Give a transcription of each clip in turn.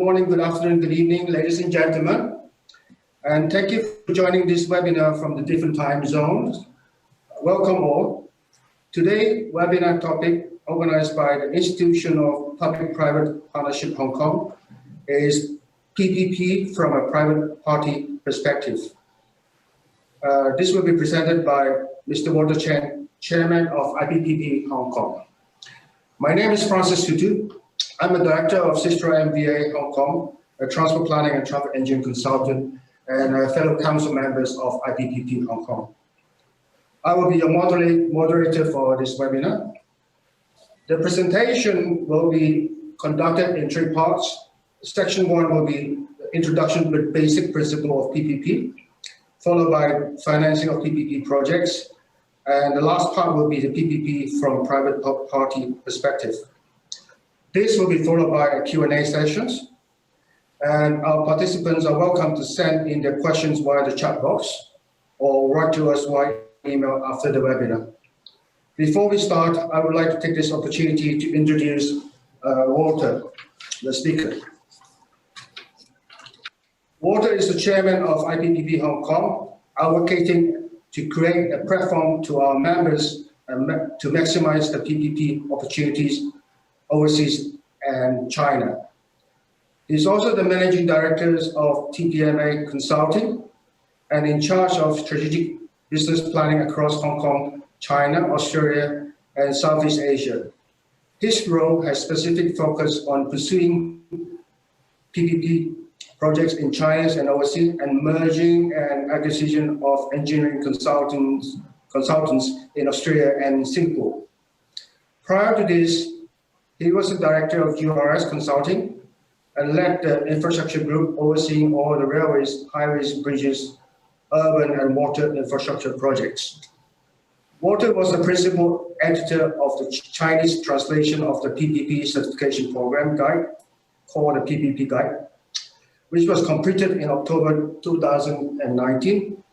morning, good afternoon, good evening, ladies and gentlemen. And thank you for joining this webinar from the different time zones. Welcome all. Today, webinar topic organized by the Institution of Public-Private Partnership Hong Kong is PPP from a private party perspective. This will be presented by Mr. Walter Chen, Chairman of IPPP Hong Kong. My name is Francis Tutu. I'm a director of Sistra MVA Hong Kong, a transport planning and traffic engineering consultant, and a fellow council members of IPPP Hong Kong. I will be your moderator for this webinar. The presentation will be conducted in three parts. Section 1 will be the introduction to the basic principle of PPP, followed by financing of PPP projects, and the last part will be the PPP from private party perspective. This will be followed by a Q&A sessions, and our participants are welcome to send in their questions via the chat box or write to us via email after the webinar. Before we start, I would like to take this opportunity to introduce Walter, the speaker. Walter is the chairman of IPPP Hong Kong, advocating to create a platform to our members to maximize the PPP opportunities overseas and China. He's also the managing director of TPMA Consulting and in charge of strategic business planning across Hong Kong, China, Australia, and Southeast Asia. His role has specific focus on pursuing PPP projects in China and overseas and merging and acquisition of engineering consultants in Australia and Singapore. Prior to this, he was the director of GRS Consulting and led the infrastructure group overseeing all the railways, highways, bridges, urban and water infrastructure projects. Walter was the principal editor of the Chinese translation of the PPP certification program guide, called the PPP Guide, which was completed in October 2019.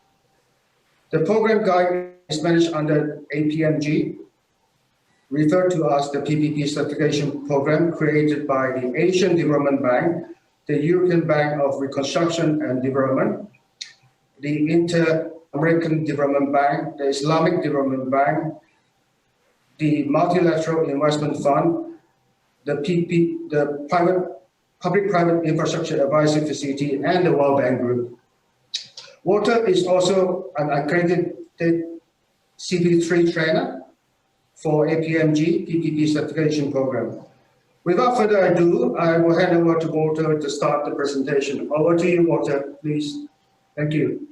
The program guide is managed under APMG, referred to as the PPP certification program created by the Asian Development Bank, the European Bank of Reconstruction and Development, the Inter-American Development Bank, the Islamic Development Bank, the Multilateral Investment Fund, the Public-Private Infrastructure Advisory Facility, and the World Bank Group. Walter is also an accredited CP3 trainer for APMG PPP certification program. Without further ado, I will hand over to Walter to start the presentation. Over to you, Walter, please. Thank you.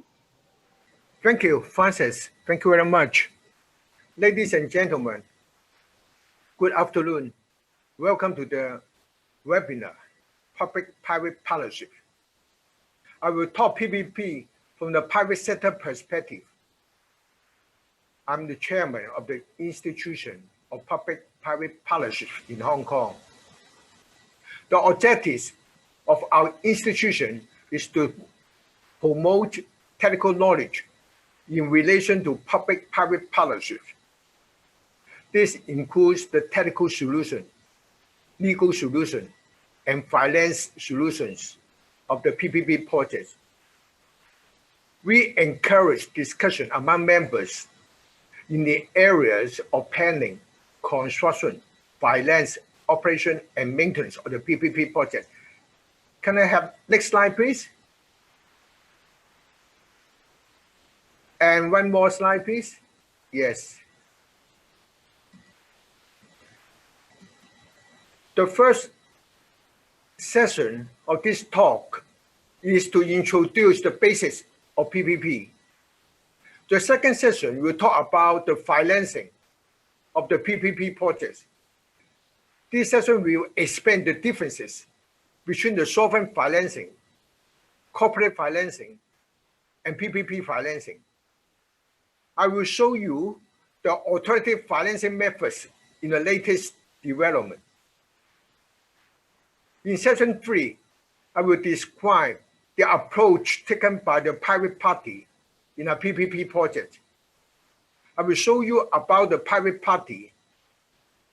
Thank you, Francis. Thank you very much. Ladies and gentlemen, good afternoon. Welcome to the webinar, Public-Private Partnership. I will talk PPP from the private sector perspective. I'm the chairman of the Institution of Public-Private Partnership in Hong Kong. The objectives of our institution is to promote technical knowledge in relation to public-private partnership. This includes the technical solution, legal solution, and finance solutions of the PPP projects. We encourage discussion among members in the areas of planning, construction, finance, operation, and maintenance of the PPP project. Can I have next slide, please? And one more slide, please. Yes. The first session of this talk is to introduce the basics of PPP. The second session will talk about the financing of the PPP projects. This session will explain the differences between the sovereign financing, corporate financing, and PPP financing. I will show you the alternative financing methods in the latest development. In session 3, I will describe the approach taken by the private party in a PPP project. I will show you about the private party,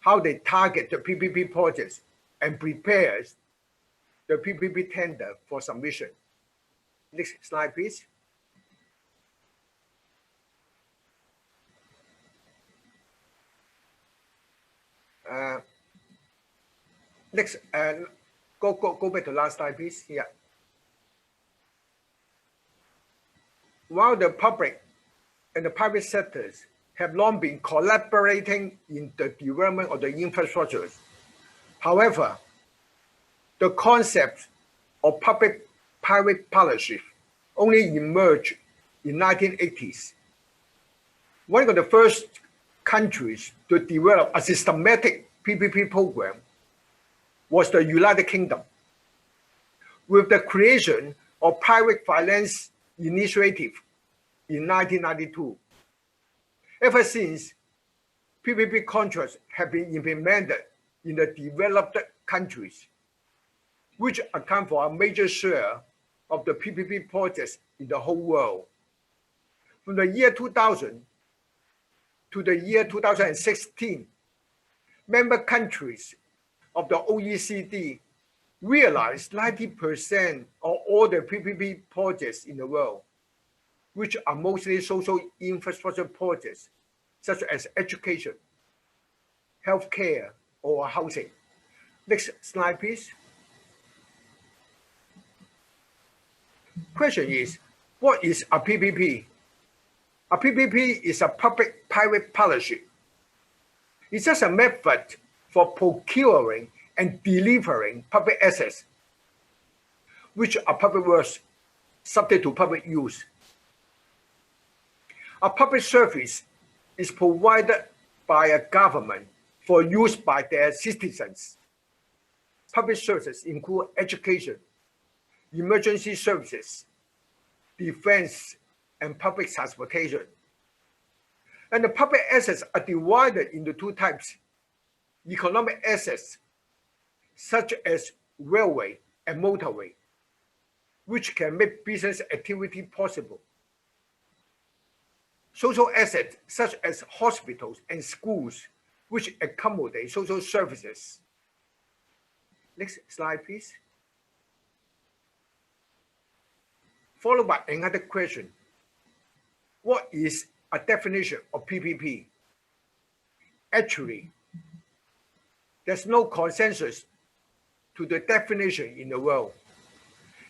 how they target the PPP projects and prepares the the PPP tender for submission. Next slide, please. Next, go back to last slide, please. Yeah. While the public and the private sectors have long been collaborating in the development of the infrastructures, however, the concept of public-private partnership only emerged in 1980s. One of the first countries to develop a systematic PPP program was the United Kingdom, with the creation of Private Finance Initiative in 1992. Ever since, PPP contracts have been implemented in the developed countries, which account for a major share of the PPP projects in the whole world. From the year 2000 to the year 2016, member countries of the OECD realized 90% of all the PPP projects in the world, which are mostly social infrastructure projects, such as education, healthcare, or housing. Next slide, please. Question is, what is a PPP? A PPP is a public-private partnership. It's just a method for procuring and delivering public assets, which are public works subject to public use. A public service is provided by a government for use by their citizens. Public services include education, emergency services, defense, and public transportation. And the public assets are divided into two types: economic assets, such as railway and motorway, which can make business activity possible. Social assets, such as hospitals and schools, which accommodate social services. Next slide, please. Followed by another question. What is a definition of PPP? Actually, there's no consensus to the definition in the world.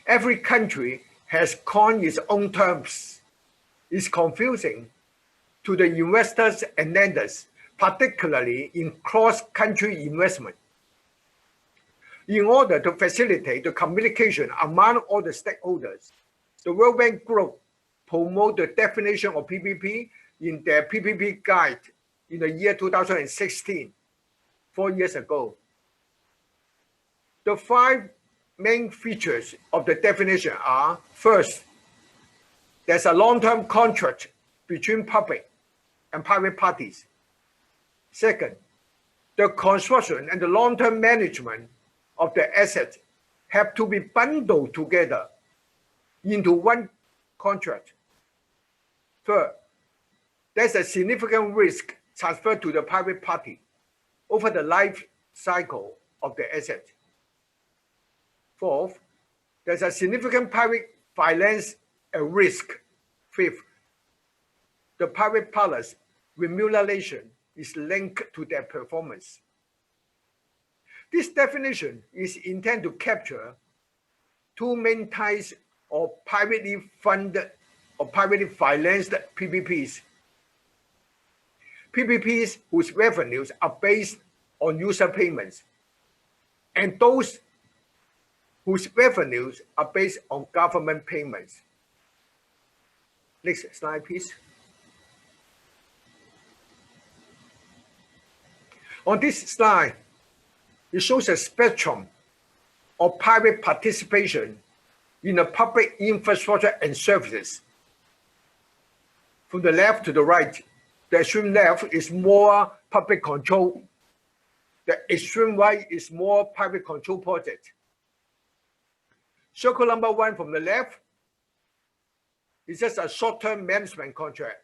Every country has coined its own terms. It's confusing to the investors and lenders, particularly in cross-country investment. In order to facilitate the communication among all the stakeholders, the World Bank Group promoted the definition of PPP in their PPP guide in the year 2016, 4 years ago. The 5 main features of the definition are: first, there's a long-term contract between public and private parties. Second, the construction and the long-term management of the assets have to be bundled together into one contract. Third, there's a significant risk transferred to the private party over the life cycle of the asset. Fourth, there's a significant private finance risk. Fifth, the private partners' remuneration is linked to their performance. This definition is intended to capture 2 main types of privately funded or privately financed PPPs. PPPs whose revenues are based on user payments, and those whose revenues are based on government payments. Next slide, please. On this slide, it shows a spectrum of private participation in the public infrastructure and services. From the left to the right, the extreme left is more public control. The extreme right is more private control project. Circle number 1 from the left is just a short-term management contract.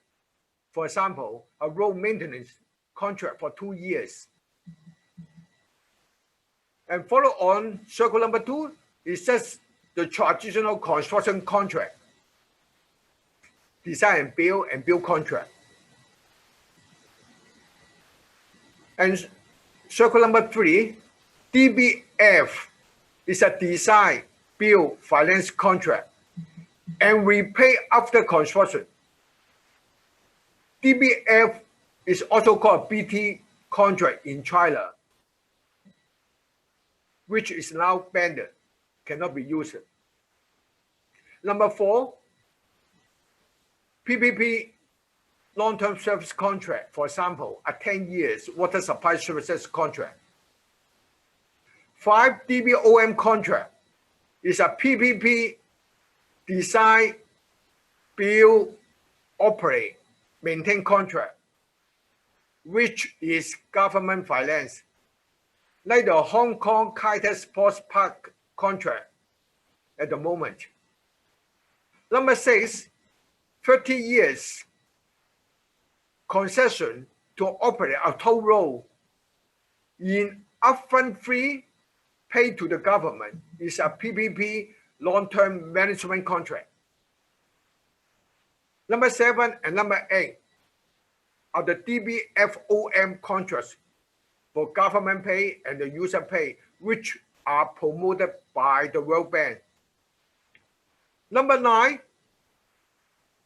For example, a road maintenance contract for 2 years. And follow on, circle number 2 is just the traditional construction contract, design and build contract. And circle number 3, DBF is a design, build, finance contract, and repay after construction. DBF is also called BT contract in China, which is now banned, cannot be used. Number 4, PPP long-term service contract, for example, a 10 years water supply services contract. 5, DBOM contract is a PPP design, build, operate, maintain contract, which is government finance, like the Hong Kong Kaitai Sports Park contract at the moment. Number 6, 30 years concession to operate a toll road in upfront fee paid to the government is a PPP long-term management contract. Number 7 and number 8 are the DBFOM contracts for government pay and the user pay, which are promoted by the World Bank. Number 9,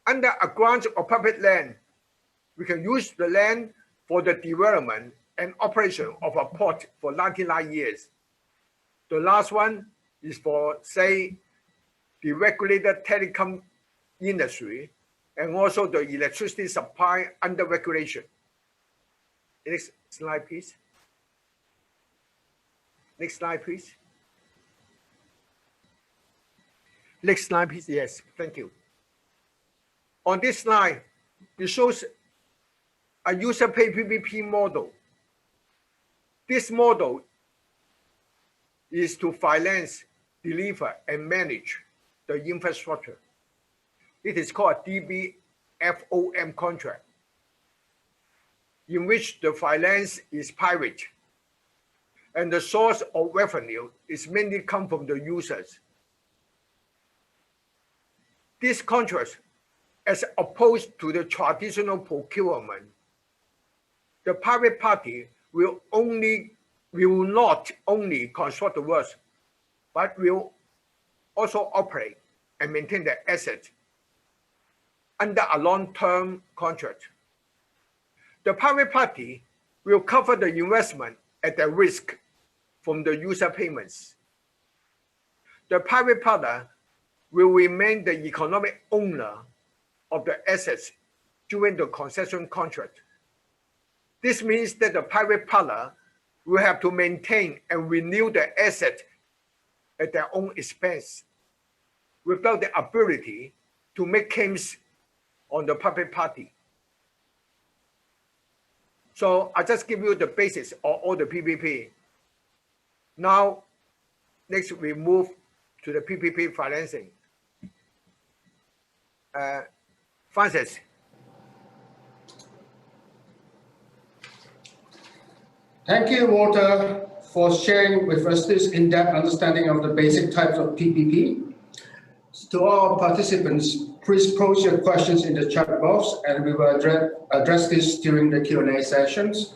under a grant of public land, we can use the land for the development and operation of a port for 99 years. The last one is for, say, the regulated telecom industry and also the electricity supply under regulation. Next slide, please. Next slide, please. Next slide, please. Yes, thank you. On this slide, it shows a user pay PPP model. This model is to finance, deliver, and manage the infrastructure. It is called a DBFOM contract, in which the finance is private and the source of revenue is mainly come from the users. This contract, as opposed to the traditional procurement, the private party will not only construct the works, but will also operate and maintain the asset under a long-term contract. The private party will cover the investment at the risk from the user payments. The private party will remain the economic owner of the assets during the concession contract. This means that the private party will have to maintain and renew the asset at their own expense without the ability to make claims on the public party. So I just give you the basis of all the PPP. Now, next we move to the PPP financing. Francis. Thank you, Walter, for sharing with us this in-depth understanding of the basic types of PPP. To all participants, please post your questions in the chat box, and we will address this during the Q&A sessions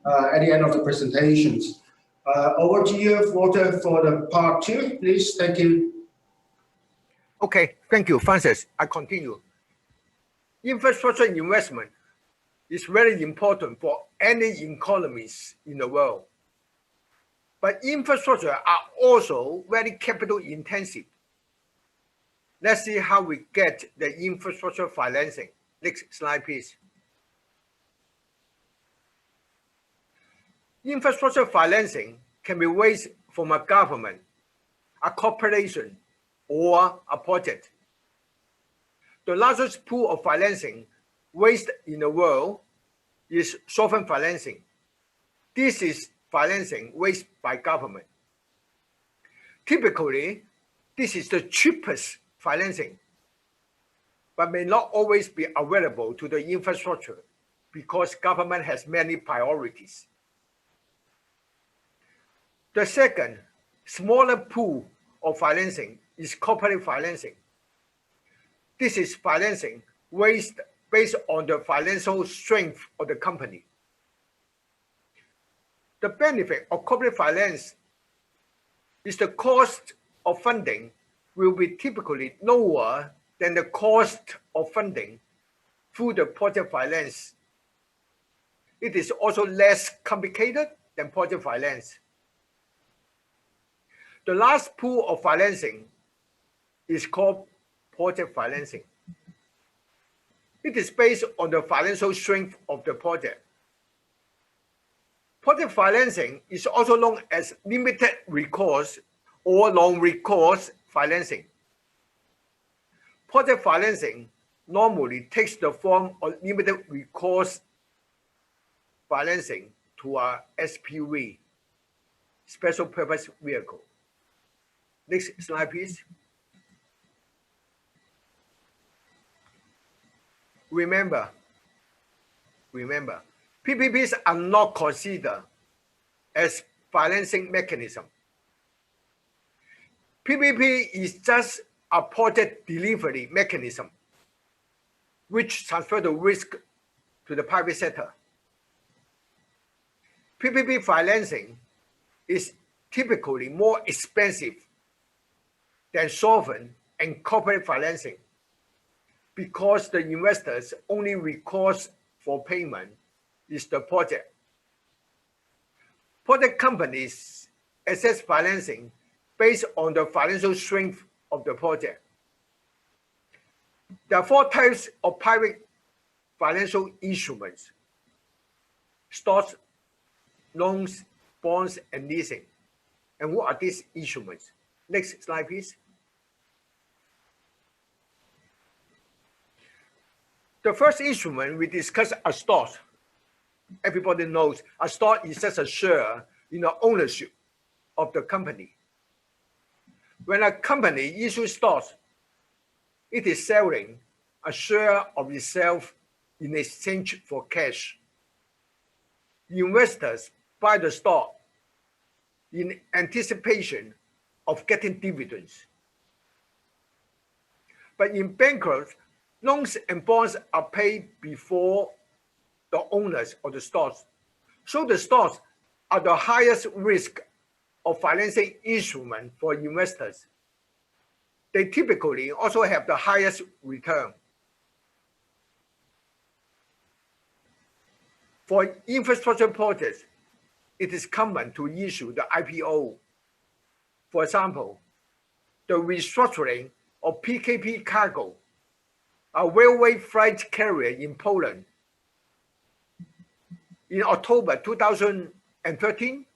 at the end of the presentations. Over to you, Walter, for the part 2, please. Thank you. Okay, thank you, Francis. I continue. Infrastructure investment is very important for any economies in the world. But infrastructure are also very capital intensive. Let's see how we get the infrastructure financing. Next slide, please. Infrastructure financing can be raised from a government, a corporation, or a project. The largest pool of financing raised in the world is sovereign financing. This is financing raised by government. Typically, this is the cheapest financing, but may not always be available to the infrastructure because government has many priorities. The second, smaller pool of financing is corporate financing. This is financing raised based on the financial strength of the company. The benefit of corporate finance is the cost of funding will be typically lower than the cost of funding through the project finance. It is also less complicated than project finance. The last pool of financing is called project financing. It is based on the financial strength of the project. Project financing is also known as limited recourse or non-recourse financing. Project financing normally takes the form of limited recourse financing to a SPV, special purpose vehicle. Next slide, please. Remember, PPPs are not considered as financing mechanism. PPP is just a project delivery mechanism which transfers the risk to the private sector. PPP financing is typically more expensive than sovereign and corporate financing because the investor's only recourse for payment is the project. Project companies access financing based on the financial strength of the project. There are 4 types of private financial instruments: stocks, loans, bonds, and leasing. And what are these instruments? Next slide, please. The first instrument we discuss are stocks. Everybody knows a stock is just a share in the ownership of the company. When a company issues stocks, it is selling a share of itself in exchange for cash. Investors buy the stock in anticipation of getting dividends. But in bankrupt, loans and bonds are paid before the owners of the stocks. So the stocks are the highest risk of financing instrument for investors. They typically also have the highest return. For infrastructure projects, it is common to issue the IPO. For example, the restructuring of PKP Cargo, a railway freight carrier in Poland. In October 2013,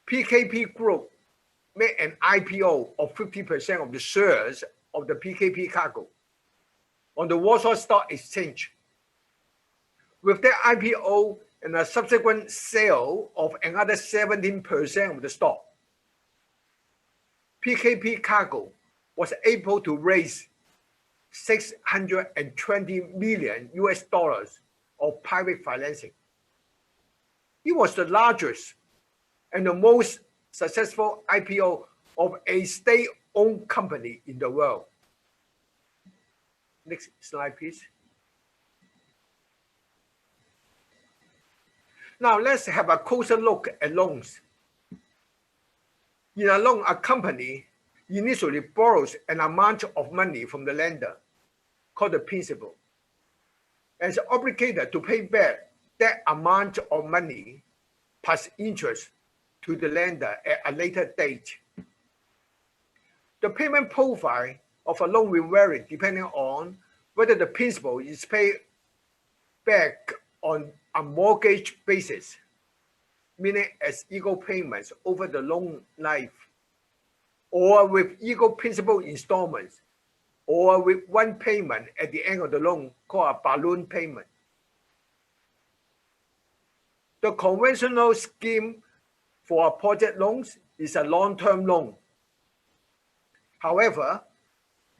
PKP Group made an IPO of 50% of the shares of the PKP Cargo on the Warsaw Stock Exchange. With that IPO and a subsequent sale of another 17% of the stock, PKP Cargo was able to raise $620 million of private financing. It was the largest and the most successful IPO of a state-owned company in the world. Next slide, please. Now let's have a closer look at loans. In a loan, a company initially borrows an amount of money from the lender, called the principal, and is obligated to pay back that amount of money plus interest to the lender at a later date. The payment profile of a loan will vary depending on whether the principal is paid back on a mortgage basis, meaning as equal payments over the loan life, or with equal principal installments, or with one payment at the end of the loan called a balloon payment. The conventional scheme for project loans is a long-term loan. However,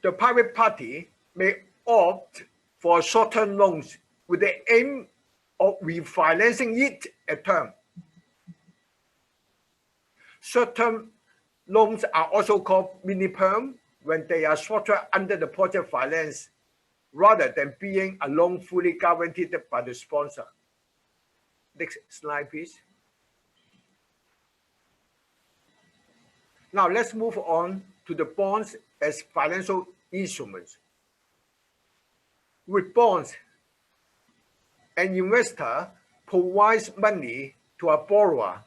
the private party may opt for short-term loans with the aim of refinancing it at term. Short-term Loans are also called mini-perm when they are structured under the project finance rather than being a loan fully guaranteed by the sponsor. Next slide, please. Now let's move on to the bonds as financial instruments. With bonds, an investor provides money to a borrower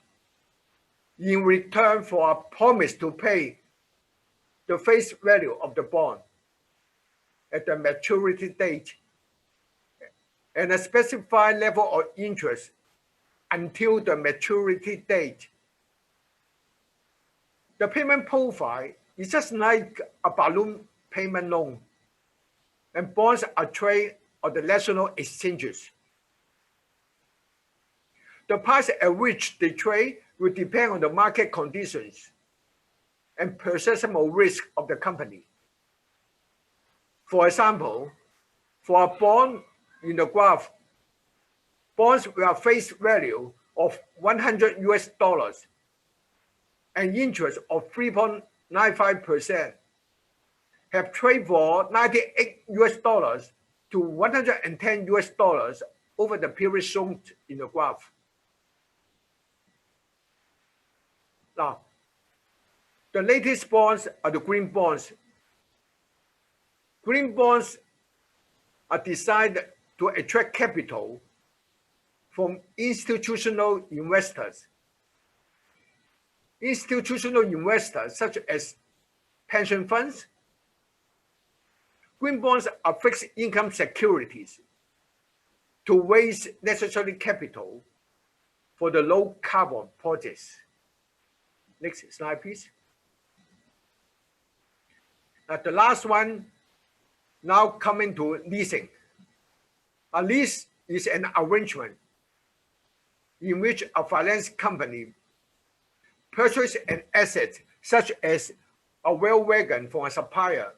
in return for a promise to pay the face value of the bond at the maturity date and a specified level of interest until the maturity date. The payment profile is just like a balloon payment loan, and bonds are traded on the national exchanges. The price at which they trade will depend on the market conditions and perception risk of the company. For example, for a bond in the graph, bonds with a face value of $100 and interest of 3.95% have traded for $98 to $110 over the period shown in the graph. Now, the latest bonds are the green bonds. Green bonds are designed to attract capital from institutional investors. Institutional investors such as pension funds. Green bonds are fixed income securities to raise necessary capital for the low carbon projects. Next slide, please. Now, the last one, now coming to leasing. A lease is an arrangement in which a finance company purchases an asset such as a wheel wagon from a supplier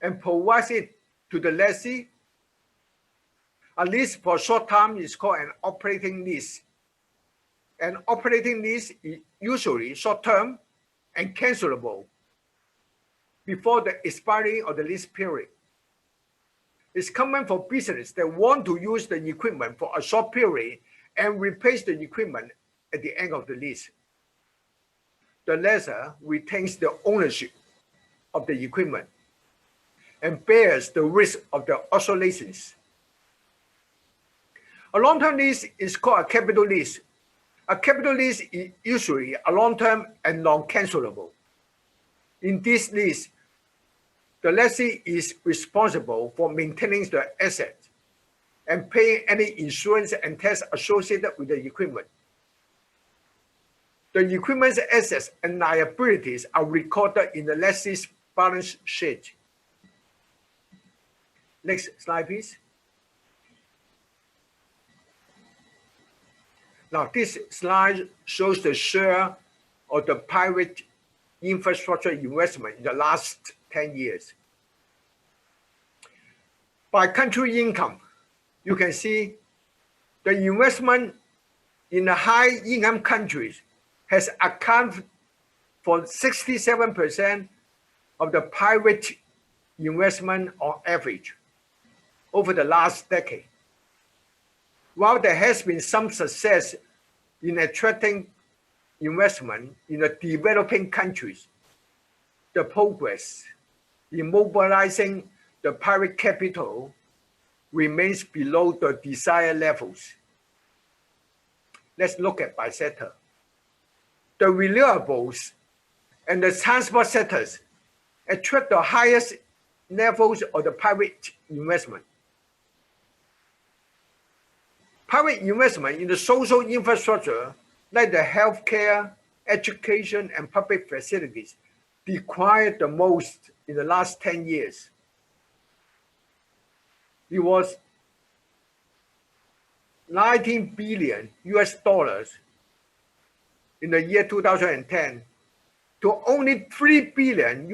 and provides it to the lessee. A lease for short time is called an operating lease. An operating lease is usually short-term and cancelable before the expiry of the lease period. It's common for businesses that want to use the equipment for a short period and replace the equipment at the end of the lease. The lessor retains the ownership of the equipment and bears the risk of the oscillations. A long-term lease is called a capital lease. A capital lease is usually a long-term and non-cancelable. In this lease, the lessee is responsible for maintaining the asset and paying any insurance and tax associated with the equipment. The equipment's assets and liabilities are recorded in the lessee's balance sheet. Next slide, please. Now, this slide shows the share of the private infrastructure investment in the last 10 years. By country income, you can see the investment in the high-income countries has accounted for 67% of the private investment on average over the last decade. While there has been some success in attracting investment in the developing countries, the progress in mobilizing the private capital remains below the desired levels. Let's look at by sector. The renewables and the transport sectors attract the highest levels of the private investment. Private investment in the social infrastructure, like the healthcare, education, and public facilities, declined the most in the last 10 years. It was $19 billion in the year 2010 to only $3 billion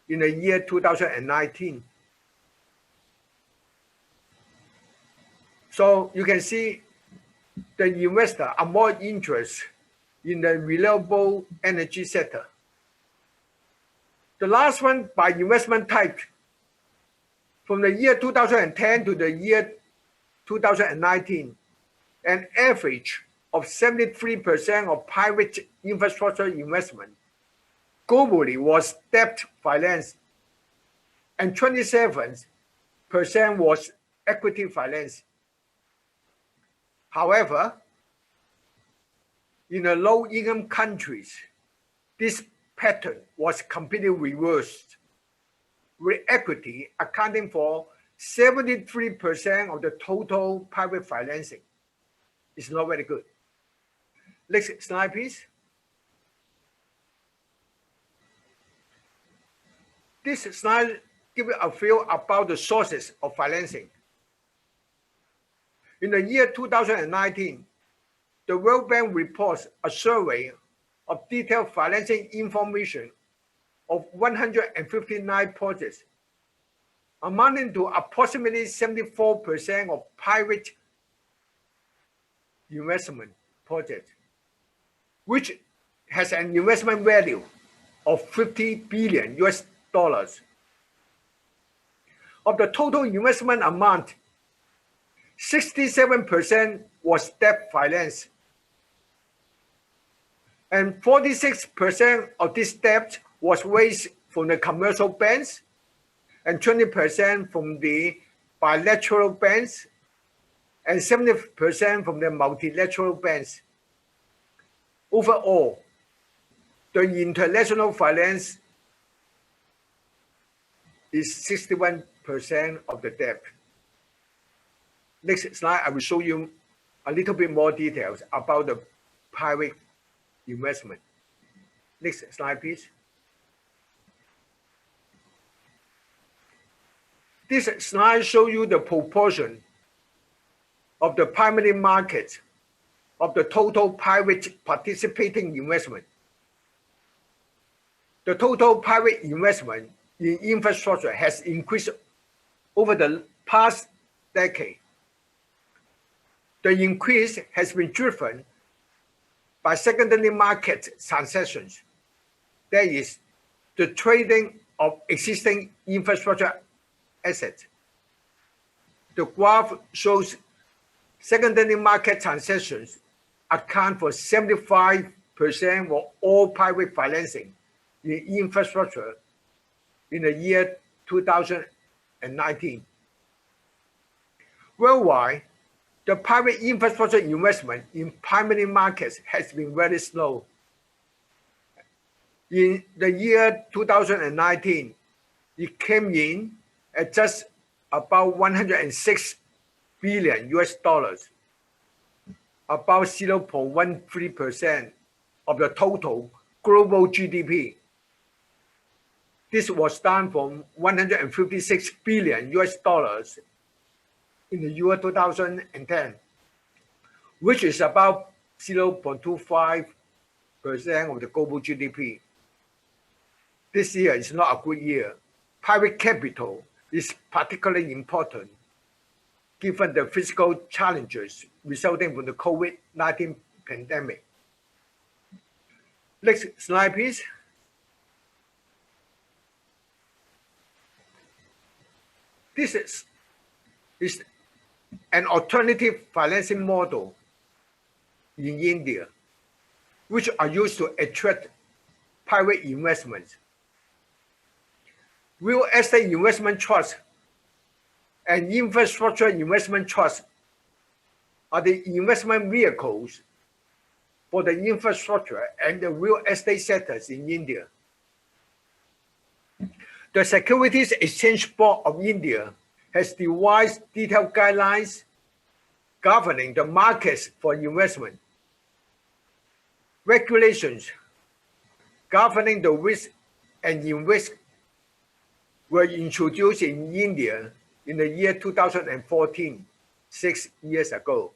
in the year 2019. So you can see the investors are more interested in the renewable energy sector. The last one by investment type, from the year 2010 to the year 2019, an average of 73% of private infrastructure investment globally was debt finance, and 27% was equity finance. However, in the low-income countries, this pattern was completely reversed, with equity accounting for 73% of the total private financing. It's not very good. Next slide, please. This slide gives a feel about the sources of financing. In the year 2019, the World Bank reports a survey of detailed financing information of 159 projects, amounting to approximately 74% of private investment projects, which has an investment value of $50 billion US dollars. Of the total investment amount, 67% was debt finance, and 46% of this debt was raised from the commercial banks, and 20% from the bilateral banks, and 70% from the multilateral banks. Overall, the international finance is 61% of the debt. Next slide, I will show you a little bit more details about the private investment. Next slide, please. This slide shows you the proportion of the primary market of the total private participating investment. The total private investment in infrastructure has increased over the past decade. The increase has been driven by secondary market transactions, that is, the trading of existing infrastructure assets. The graph shows secondary market transactions account for 75% of all private financing in infrastructure in the year 2019. Worldwide, the private infrastructure investment in primary markets has been very slow. In the year 2019, it came in at just about 106 billion US dollars, about 0.13% of the total global GDP. This was down from 156 billion US dollars in the year 2010, which is about 0.25% of the global GDP. This year is not a good year. Private capital is particularly important given the physical challenges resulting from the COVID-19 pandemic. Next slide, please. This is an alternative financing model in India, which are used to attract private investments. Real estate investment trusts and infrastructure investment trusts are the investment vehicles for the infrastructure and the real estate sectors in India. The Securities Exchange Board of India has devised detailed guidelines governing the markets for investment. Regulations governing the risk and in-risk were introduced in India in the year 2014, 6 years ago.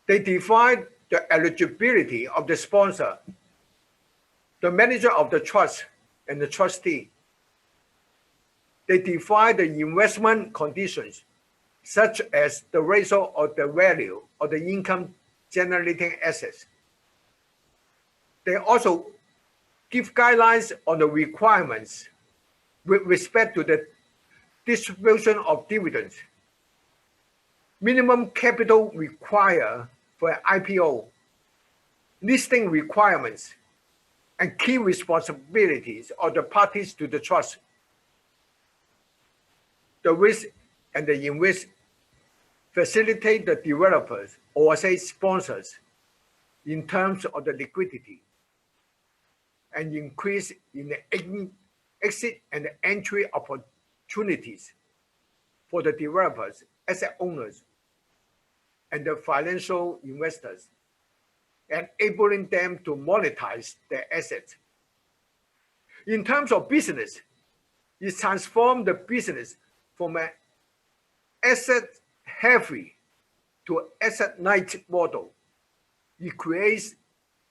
They define the eligibility of the sponsor, the manager of the trust, and the trustee. They define the investment conditions, such as the ratio of the value of the income-generating assets They also give guidelines on the requirements with respect to the distribution of dividends, minimum capital required for an IPO, listing requirements, and key responsibilities of the parties to the trust, the risk and the in-risk, facilitate the developers or say sponsors in terms of the liquidity, and increase in the exit and the entry opportunities for the developers, asset owners, and the financial investors, enabling them to monetize their assets. In terms of business, it transformed the business from an asset-heavy to asset-light model. It creates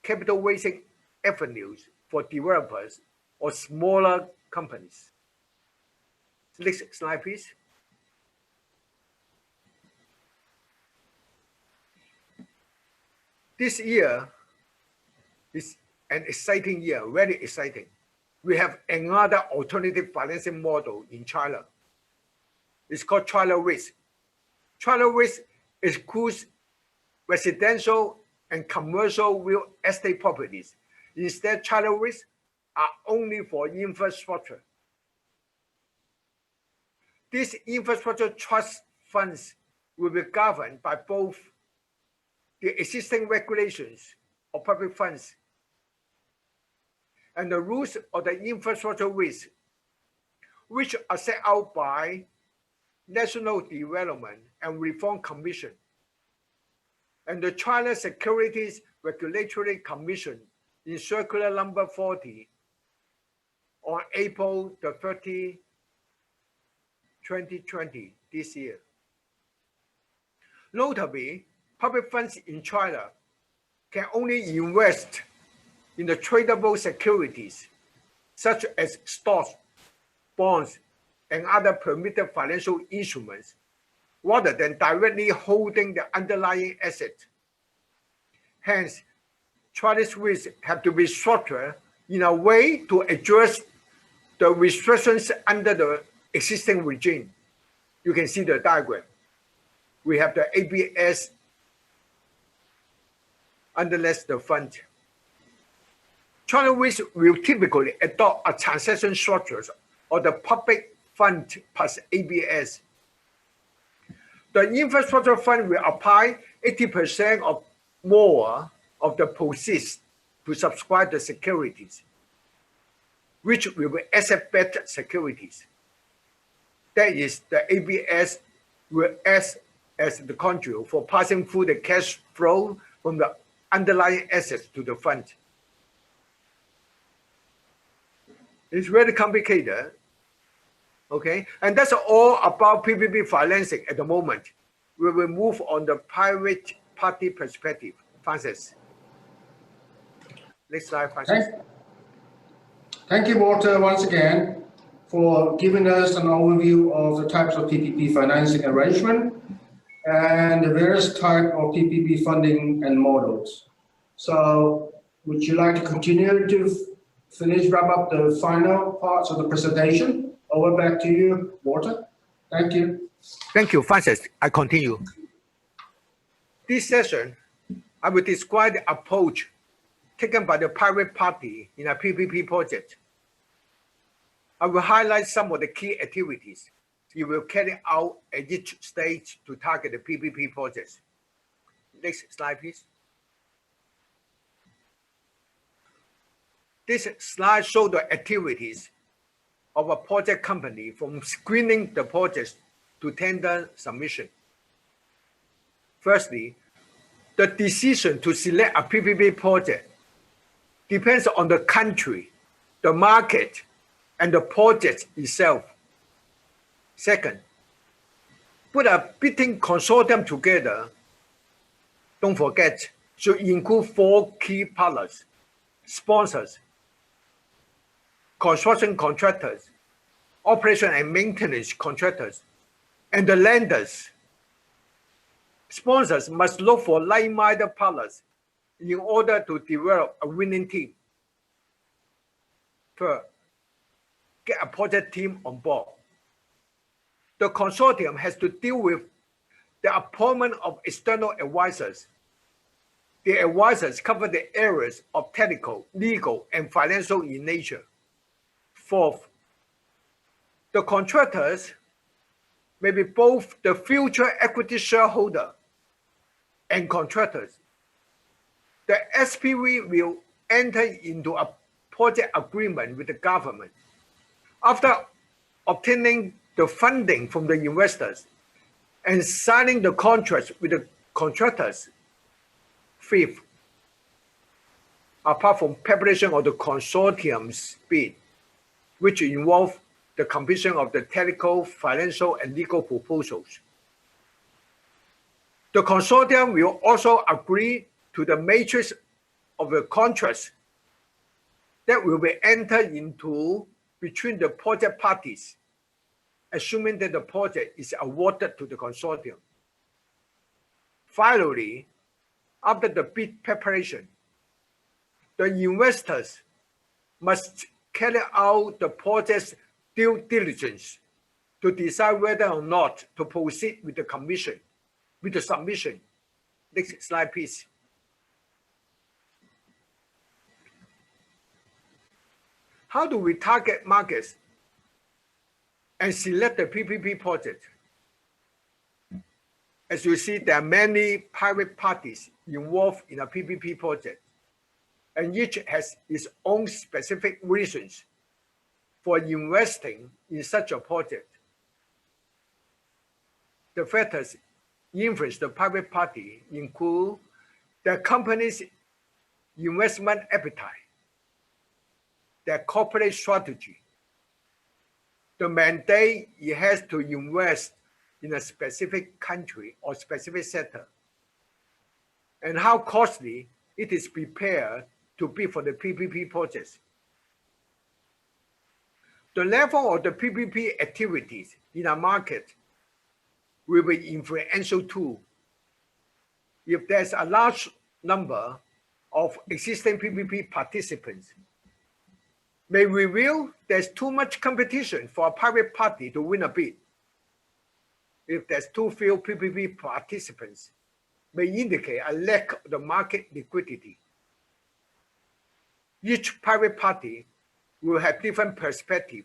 capital-raising avenues for developers or smaller companies. Next slide, please. This year is an exciting year, very exciting. We have another alternative financing model in China. It's called China Risk. China Risk includes residential and commercial real estate properties. Instead, China Risk are only for infrastructure. These infrastructure trust funds will be governed by both the existing regulations of public funds and the rules of the infrastructure risk, which are set out by National Development and Reform Commission and the China Securities Regulatory Commission in Circular Number 40 on April the 30, 2020, this year. Notably, public funds in China can only invest in the tradable securities, such as stocks, bonds, and other permitted financial instruments, rather than directly holding the underlying asset. Hence, Chinese risks have to be structured in a way to address the restrictions under the existing regime. You can see the diagram. We have the ABS underlies the fund. China Risk will typically adopt a transaction structure of the public fund plus ABS. The infrastructure fund will apply 80% or more of the proceeds to subscribe the securities, which will be asset-backed securities. That is, the ABS will act as the conduit for passing through the cash flow from the underlying assets to the fund. It's very complicated, okay? And that's all about PPP financing at the moment. We will move on the private party perspective. Francis. Next slide, Francis. Thank you, Walter, once again, for giving us an overview of the types of PPP financing arrangement and the various types of PPP funding and models. So would you like to continue to wrap up the final parts of the presentation? Over back to you, Walter. Thank you. Thank you, Francis. I continue. This session, I will describe the approach taken by the private party in a PPP project. I will highlight some of the key activities you will carry out at each stage to target the PPP projects. Next slide, please. This slide shows the activities of a project company from screening the projects to tender submission. Firstly, the decision to select a PPP project depends on the country, the market, and the project itself. Second, put a bidding consortium together. Don't forget, should include 4 key partners: sponsors, construction contractors, operation and maintenance contractors, and the lenders. Sponsors must look for like-minded partners in order to develop a winning team. Third, get a project team on board. The consortium has to deal with the appointment of external advisors. The advisors cover the areas of technical, legal, and financial in nature. Fourth, the contractors may be both the future equity shareholder and contractors. The SPV will enter into a project agreement with the government. After obtaining the funding from the investors and signing the contracts with the contractors. Fifth, apart from preparation of the consortium's bid, which involve the completion of the technical, financial, and legal proposals, the consortium will also agree to the matrix of the contracts that will be entered into between the project parties, assuming that the project is awarded to the consortium. Finally, after the bid preparation, the investors must carry out the project's due diligence to decide whether or not to proceed with the submission. Next slide, please. How do we target markets and select the PPP project? As you see, there are many private parties involved in a PPP project, and each has its own specific reasons for investing in such a project. The factors influence the private party include the company's investment appetite, their corporate strategy, the mandate it has to invest in a specific country or specific sector, and how costly it is prepared to bid for the PPP projects. The level of the PPP activities in a market will be influential too. If there's a large number of existing PPP participants, may reveal there's too much competition for a private party to win a bid. If there's too few PPP participants, may indicate a lack of the market liquidity. Each private party will have different perspective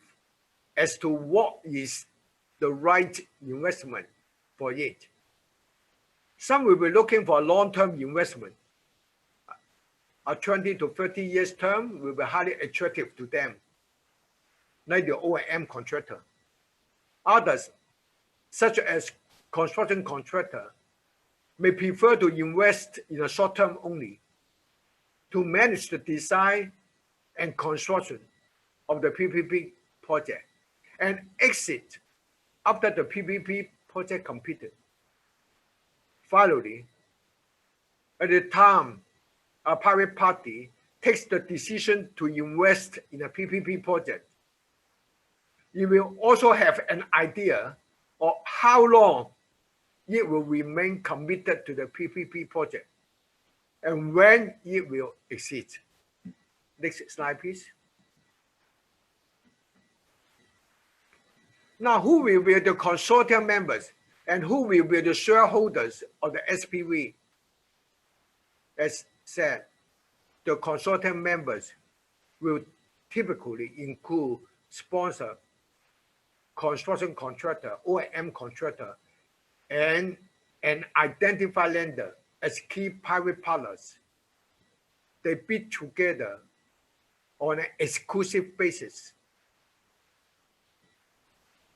as to what is the right investment for it. Some will be looking for a long-term investment. A 20 to 30 years term will be highly attractive to them, like the O&M contractor. Others, such as construction contractor, may prefer to invest in a short term only to manage the design and construction of the PPP project and exit after the PPP project completed. Finally, at the time a private party takes the decision to invest in a PPP project, you will also have an idea of how long it will remain committed to the PPP project and when it will exit. Next slide, please. Now, who will be the consortium members and who will be the shareholders of the SPV? As said, the consortium members will typically include sponsor, construction contractor, O&M contractor, and an identified lender as key private partners. They bid together on an exclusive basis.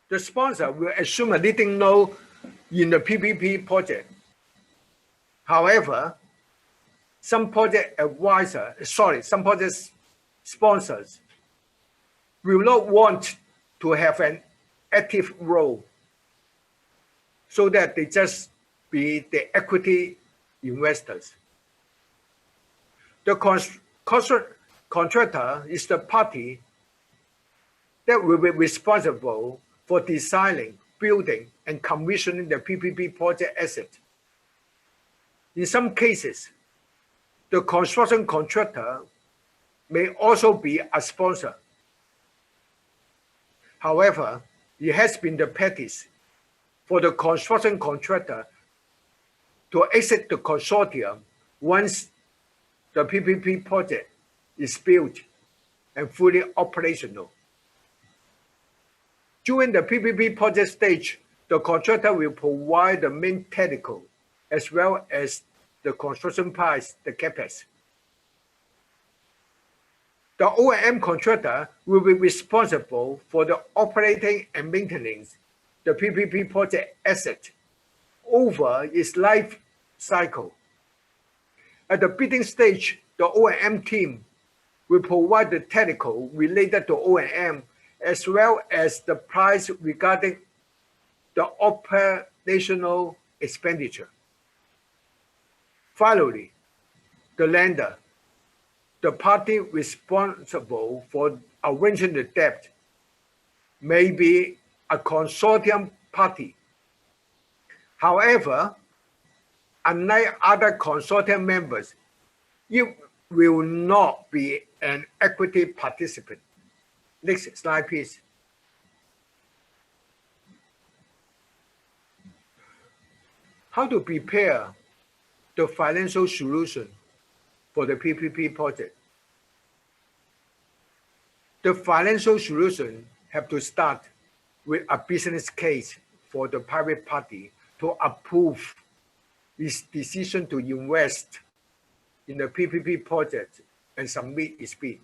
The sponsor will assume a leading role in the PPP project. However, some project sponsors will not want to have an active role, so that they just be the equity investors. The contractor is the party that will be responsible for designing, building, and commissioning the PPP project asset. In some cases, the construction contractor may also be a sponsor. However, it has been the practice for the construction contractor to exit the consortium once the PPP project is built and fully operational. During the PPP project stage, the contractor will provide the main technical as well as the construction price, the CapEx. The O&M contractor will be responsible for the operating and maintaining the PPP project asset over its life cycle. At the bidding stage, the O&M team will provide the technical related to O&M as well as the price regarding the operational expenditure. Finally, the lender, the party responsible for arranging the debt, may be a consortium party. However, unlike other consortium members, it will not be an equity participant. Next slide, please. How to prepare the financial solution for the PPP project? The financial solution have to start with a business case for the private party to approve its decision to invest in the PPP project and submit its bid.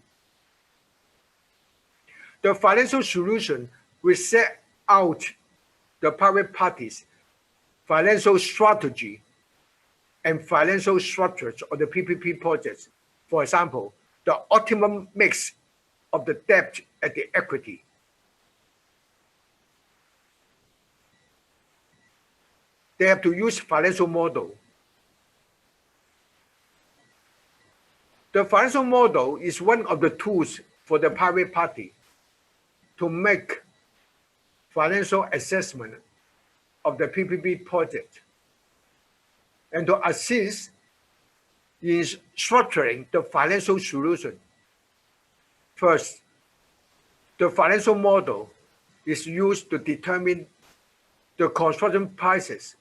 The financial solution will set out the private party's financial strategy and financial structures of the PPP projects. For example, the optimum mix of the debt and the equity. They have to use financial model. The financial model is one of the tools for the private party to make financial assessment of the PPP project and to assist in structuring the financial solution. First, the financial model is used to determine the construction prices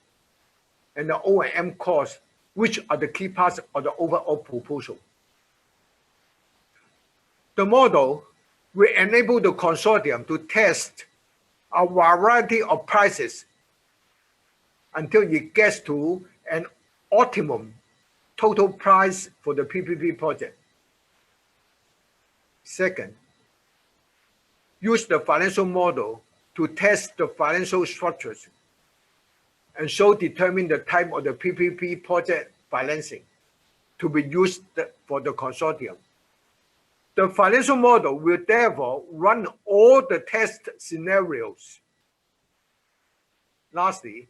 and the O&M costs, which are the key parts of the overall proposal. The model will enable the consortium to test a variety of prices until it gets to an optimum total price for the PPP project. Second, use the financial model to test the financial structures and so determine the type of the PPP project financing to be used for the consortium. The financial model will therefore run all the test scenarios. Lastly,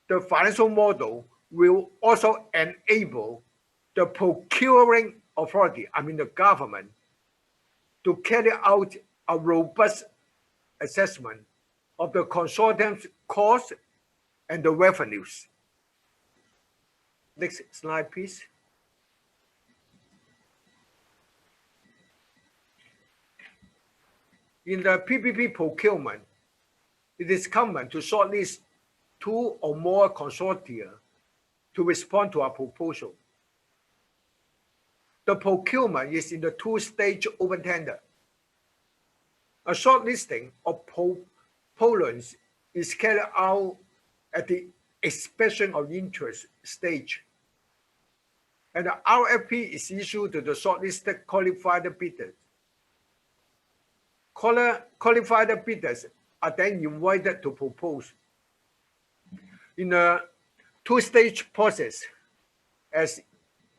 the financial model will also enable the procuring authority, the government, to carry out a robust assessment of the consortium's costs and the revenues. Next slide, please. In the PPP procurement, it is common to shortlist 2 or more consortia to respond to a proposal. The procurement is in the 2-stage open tender. A shortlisting of proponents is carried out at the expression of interest stage, and the RFP is issued to the shortlisted qualified bidders. Qualified bidders are then invited to propose. In a 2-stage process, as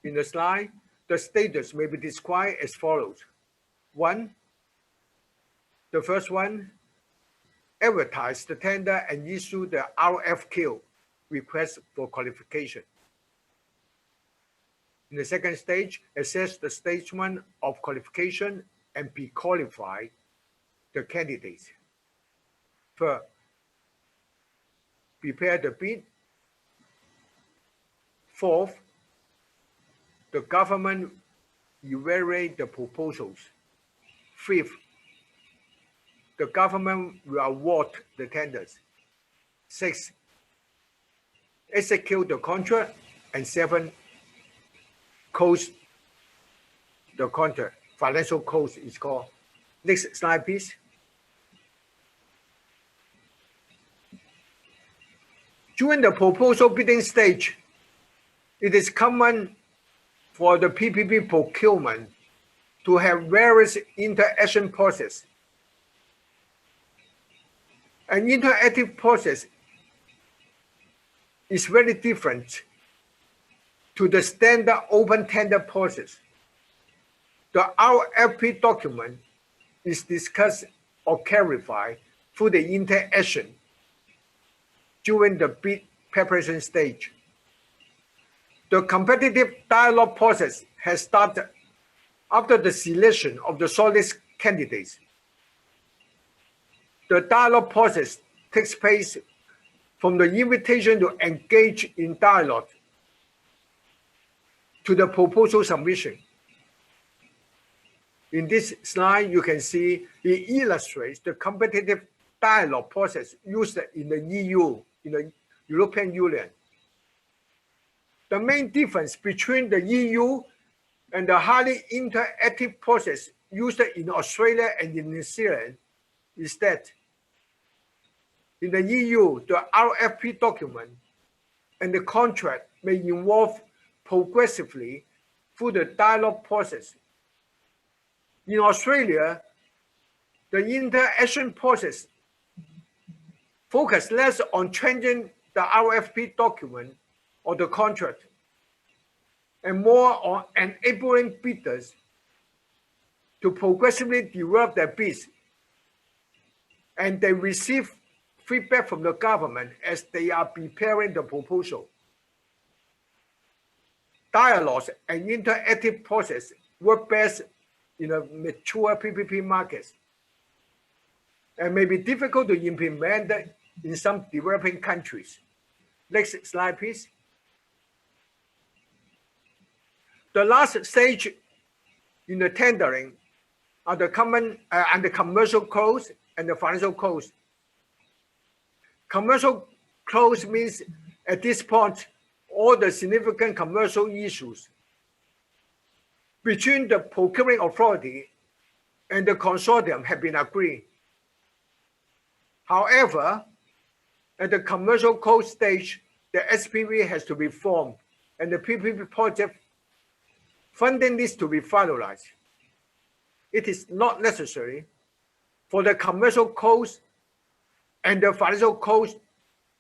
in the slide, the stages may be described as follows. 1, the first one, advertise the tender and issue the RFQ, request for qualification. In the second stage, assess the statement of qualification and pre-qualify the candidates. Third, prepare the bid. Fourth, the government evaluate the proposals. Fifth, the government will award the tenders. Six, execute the contract. And seven, close the contract. Financial close is called. Next slide, please. During the proposal bidding stage, it is common for the PPP procurement to have various interaction process. An interactive process is very different to the standard open tender process. The RFP document is discussed or clarified through the interaction during the bid preparation stage. The competitive dialogue process has started after the selection of the shortlist candidates. The dialogue process takes place from the invitation to engage in dialogue to the proposal submission. In this slide, you can see it illustrates the competitive dialogue process used in the EU, in the European Union. The main difference between the EU and the highly interactive process used in Australia and in New Zealand is that in the EU, the RFP document and the contract may evolve progressively through the dialogue process. In Australia, the interaction process focuses less on changing the RFP document or the contract and more on enabling bidders to progressively develop their bids, and they receive feedback from the government as they are preparing the proposal. Dialogues and interactive process work best in a mature PPP markets and may be difficult to implement in some developing countries. Next slide, please. The last stage in the tendering are the common and the commercial close and the financial close. Commercial close means at this point, all the significant commercial issues between the procuring authority and the consortium have been agreed. However, at the commercial close stage, the SPV has to be formed and the PPP project funding needs to be finalized. It is not necessary for the commercial close and the financial close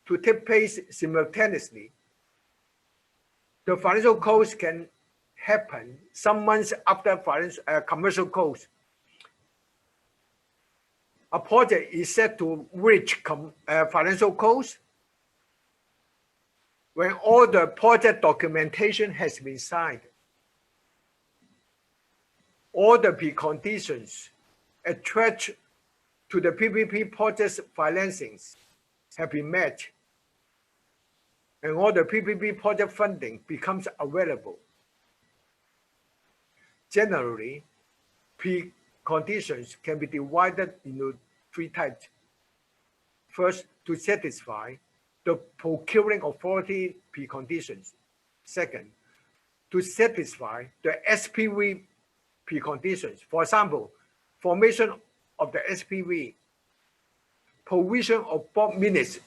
to take place simultaneously. The financial close can happen some months after commercial close. A project is set to reach financial close when all the project documentation has been signed. All the preconditions attached to the PPP project's financings have been met, and all the PPP project funding becomes available. Generally, preconditions can be divided into three types. First, to satisfy the procuring authority preconditions. Second, to satisfy the SPV preconditions. For example, formation of the SPV, provision of board minutes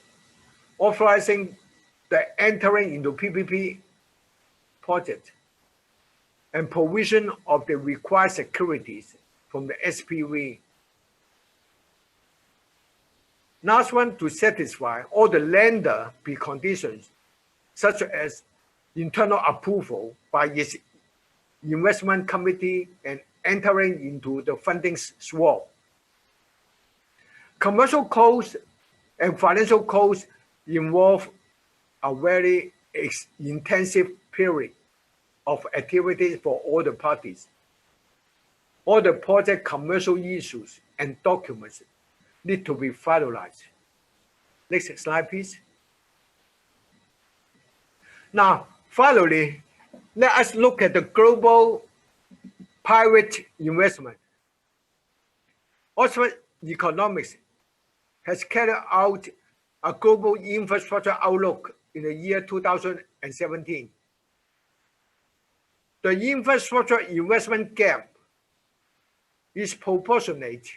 authorizing the entering into PPP project, and provision of the required securities from the SPV. Last one, to satisfy all the lender preconditions, such as internal approval by its investment committee and entering into the funding swap. Commercial close and financial close involve a very intensive period of activity for all the parties. All the project commercial issues and documents need to be finalized. Next slide, please. Now, finally, Let us look at the global private investment. Oxford Economics has carried out a global infrastructure outlook in the year 2017. The infrastructure investment gap is proportionate,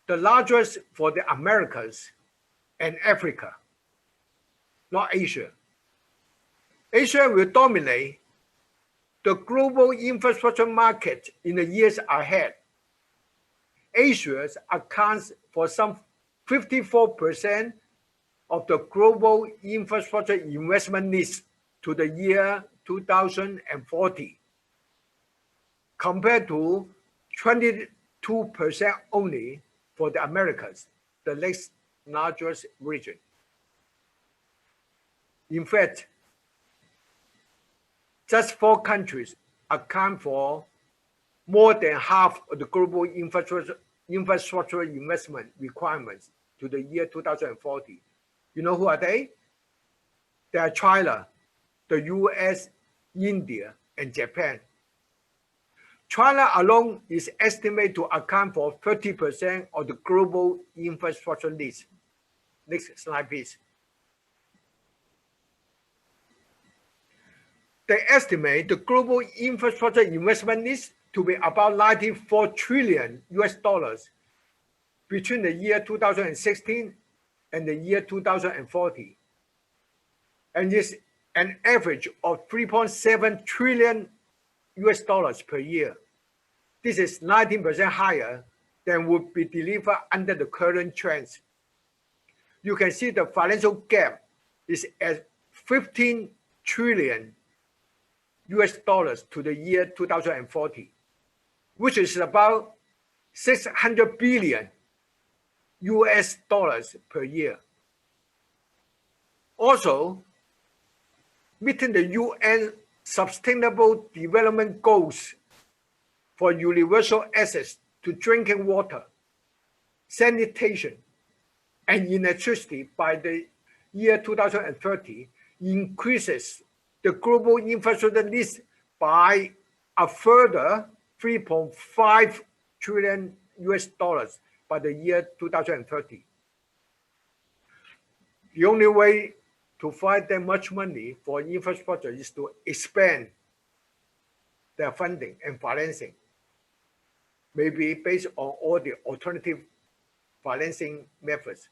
the largest for the Americas and Africa, not Asia. Asia will dominate the global infrastructure market in the years ahead. Asia accounts for some 54% of the global infrastructure investment needs to the year 2040, compared to 22% only for the Americas, the next largest region. In fact, just 4 countries account for more than half of the global infrastructure investment requirements to the year 2040. You know who are they? They are China, the US, India, and Japan. China alone is estimated to account for 30% of the global infrastructure needs. Next slide, please. They estimate the global infrastructure investment needs to be about $94 trillion between the year 2016 and the year 2040, and is an average of $3.7 trillion per year. This is 19% higher than would be delivered under the current trends. You can see the financial gap is at $15 trillion to the year 2040, which is about $600 billion per year. Also, meeting the UN Sustainable Development Goals for universal access to drinking water, sanitation, and electricity by the year 2030 increases the global infrastructure needs by a further $3.5 trillion by the year 2030. The only way to find that much money for infrastructure is to expand their funding and financing, maybe based on all the alternative financing methods,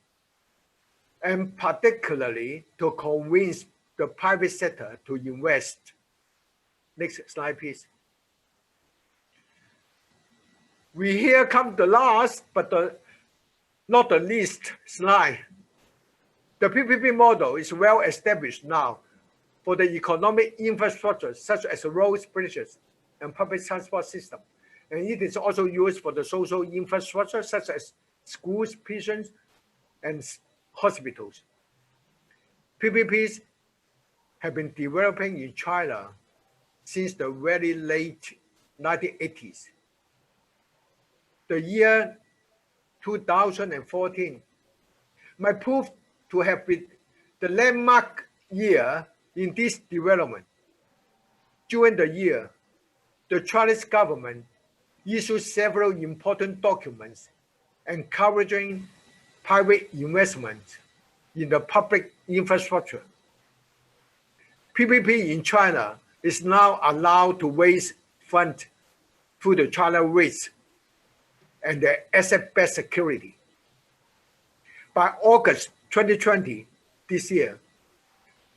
and particularly to convince the private sector to invest. Next slide, please. We here come the last, but not the least slide. The PPP model is well established now for the economic infrastructure such as roads, bridges, and public transport system. And it is also used for the social infrastructure such as schools, prisons, and hospitals. PPPs have been developing in China since the very late 1980s. The year 2014 might prove to have been the landmark year in this development. During the year, the Chinese government issued several important documents encouraging private investment in the public infrastructure. PPP in China is now allowed to raise funds through the China REITs and the asset-backed security. By August 2020, this year,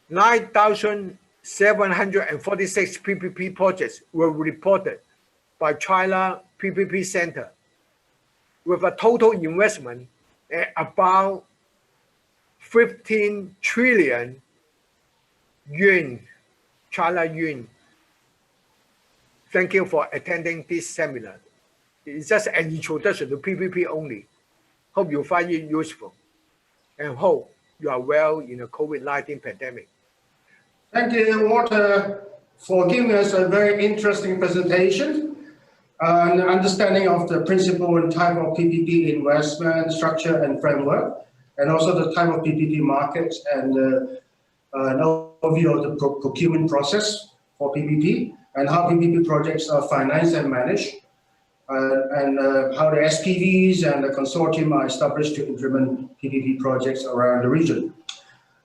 9,746 PPP projects were reported by China PPP Center, with a total investment at about 15 trillion yuan, China yuan. Thank you for attending this seminar. It's just an introduction to PPP only. Hope you find it useful, and hope you are well in the COVID-19 pandemic. Thank you, Walter, for giving us a very interesting presentation, an understanding of the principle and type of PPP investment structure and framework, and also the type of PPP markets and an overview of the procurement process for PPP and how PPP projects are financed and managed, and how the SPVs and the consortium are established to implement PPP projects around the region.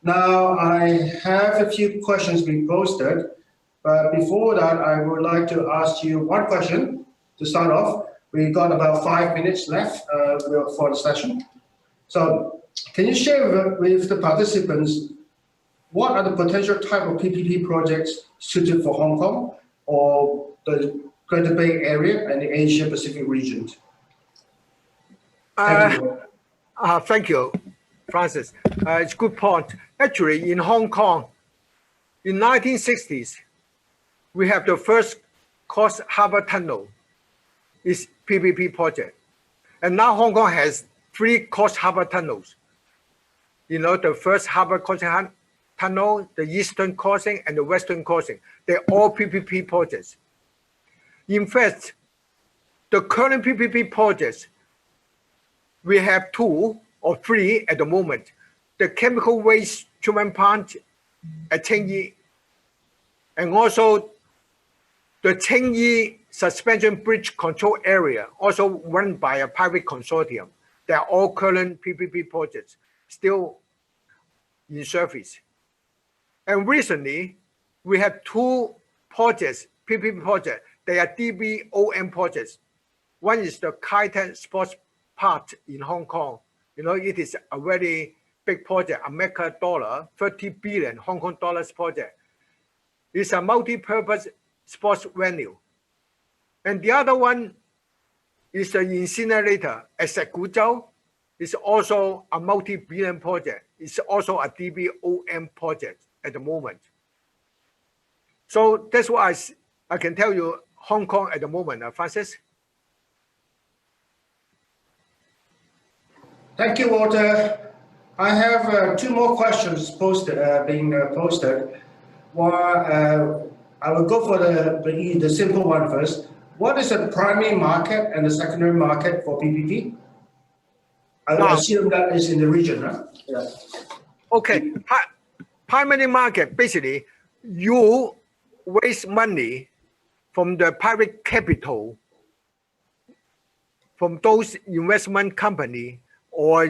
Now, I have a few questions being posted, but before that, I would like to ask you one question to start off. We've got about 5 minutes left for the session. So, can you share with the participants what are the potential type of PPP projects suited for Hong Kong or the Greater Bay Area and the Asia Pacific region? Thank you. Thank you, Francis. It's a good point. Actually, in Hong Kong, in 1960s, we have the first Cross Harbour Tunnel. It's PPP project. And now Hong Kong has 3 Cross Harbour Tunnels. You know, the first Harbour Crossing Tunnel, the Eastern Crossing, and the Western Crossing. They're all PPP projects. In fact, the current PPP projects, we have 2 or 3 at the moment. The chemical waste treatment plant at Chengyi, and also the Chengyi suspension bridge control area, also run by a private consortium. They are all current PPP projects, still in service. And recently, we have 2 projects, PPP projects. They are DBOM projects. One is the Kai Tak Sports Park in Hong Kong. You know, it is a very big project, American dollar, 30 billion Hong Kong dollars project. It's a multi-purpose sports venue. And the other one is the incinerator at Guizhou. It's also a multi-billion project. It's also a DBOM project at the moment. So that's what I can tell you Hong Kong at the moment, Francis. Thank you, Walter. I have 2 more questions being posted. One, I will go for the simple one first. What is the primary market and the secondary market for PPP? I assume that is in the region, huh? Yeah. Okay. Primary market, basically, you raise money from the private capital, from those investment company, or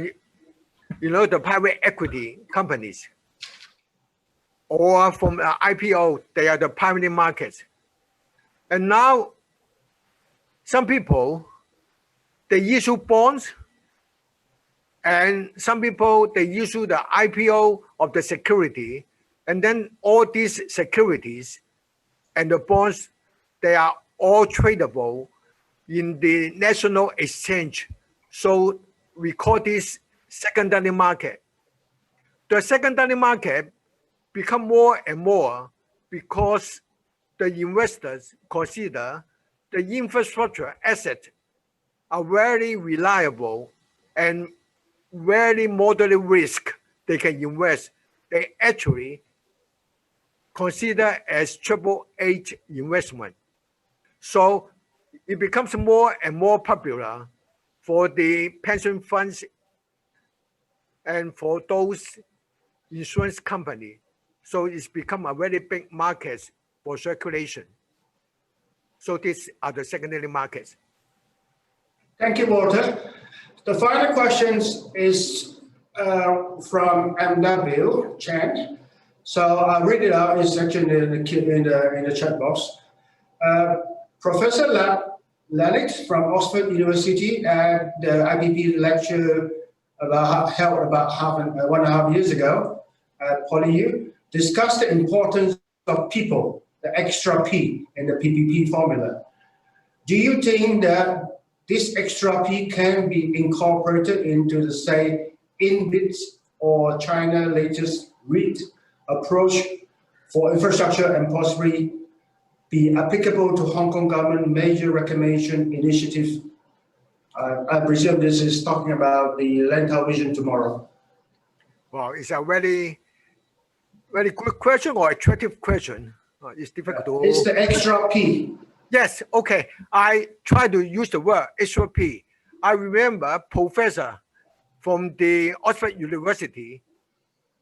you know, the private equity companies, or from IPO. They are the primary markets. And now some people, they issue bonds, and some people, they issue the IPO of the security, and then all these securities and the bonds, they are all tradable in the national exchange. So we call this secondary market. The secondary market become more and more because the investors consider the infrastructure assets are very reliable and very moderate risk they can invest. They actually consider as AAA investment. So it becomes more and more popular for the pension funds and for those insurance companies. So it's become a very big market for circulation. So these are the secondary markets. Thank you, Walter. The final question is from MW Chan. So I'll read it out. It's actually in the chat box. Professor Lalix from Oxford University at the IPP lecture held about 1.5 years ago at PolyU discussed the importance of people, the extra P in the PPP formula. Do you think that this extra P can be incorporated into the, say, InBIT or China latest REIT approach for infrastructure and possibly be applicable to Hong Kong government major reclamation initiatives? I presume this is talking about the Lantau Vision tomorrow. Well, it's a very, very good question or attractive question. It's difficult to... It's the extra P. Yes, okay. I try to use the word extra P. I remember professor from the Oxford University,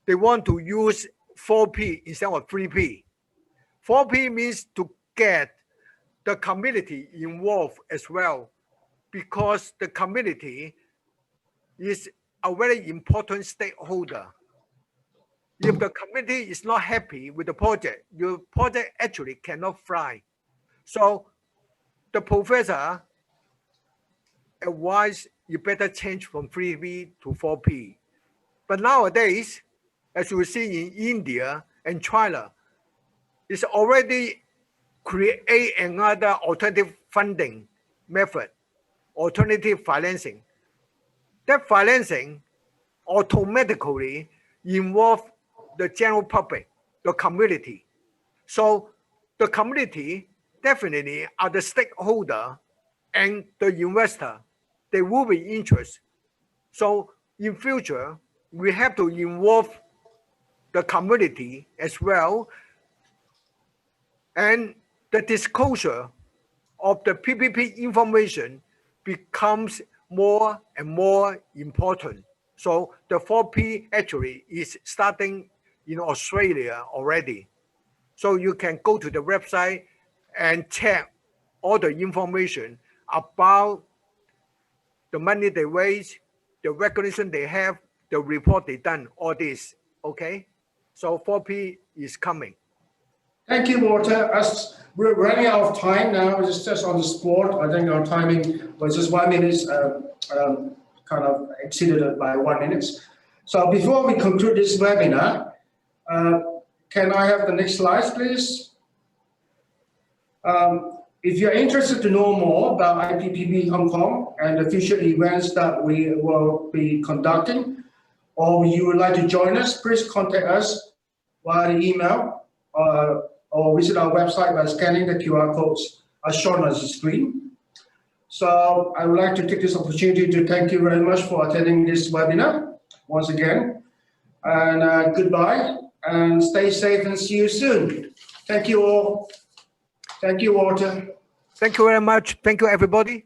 they want to use 4P instead of 3P. 4P means to get the community involved as well, because the community is a very important stakeholder. If the community is not happy with the project, your project actually cannot fly. So the professor advised you better change from 3P to 4P. But nowadays, as you see in India and China, it's already create another alternative funding method, alternative financing. That financing automatically involve the general public, the community. So the community definitely are the stakeholder and the investor. They will be interested. So in future, we have to involve the community as well, and the disclosure of the PPP information becomes more and more important. So the 4P actually is starting in Australia already. So you can go to the website and check all the information about the money they raise, the recognition they have, the report they done, all this, okay? So 4P is coming. Thank you, Walter. As we're running out of time now, it's just on the spot. I think our timing was just 1 minute, kind of exceeded by 1 minute. So before we conclude this webinar, can I have the next slide, please? If you're interested to know more about IPPP Hong Kong and the future events that we will be conducting, or you would like to join us, please contact us via the email or visit our website by scanning the QR codes as shown on the screen. So I would like to take this opportunity to thank you very much for attending this webinar once again. And goodbye, and stay safe and see you soon. Thank you all. Thank you, Walter. Thank you very much. Thank you, everybody.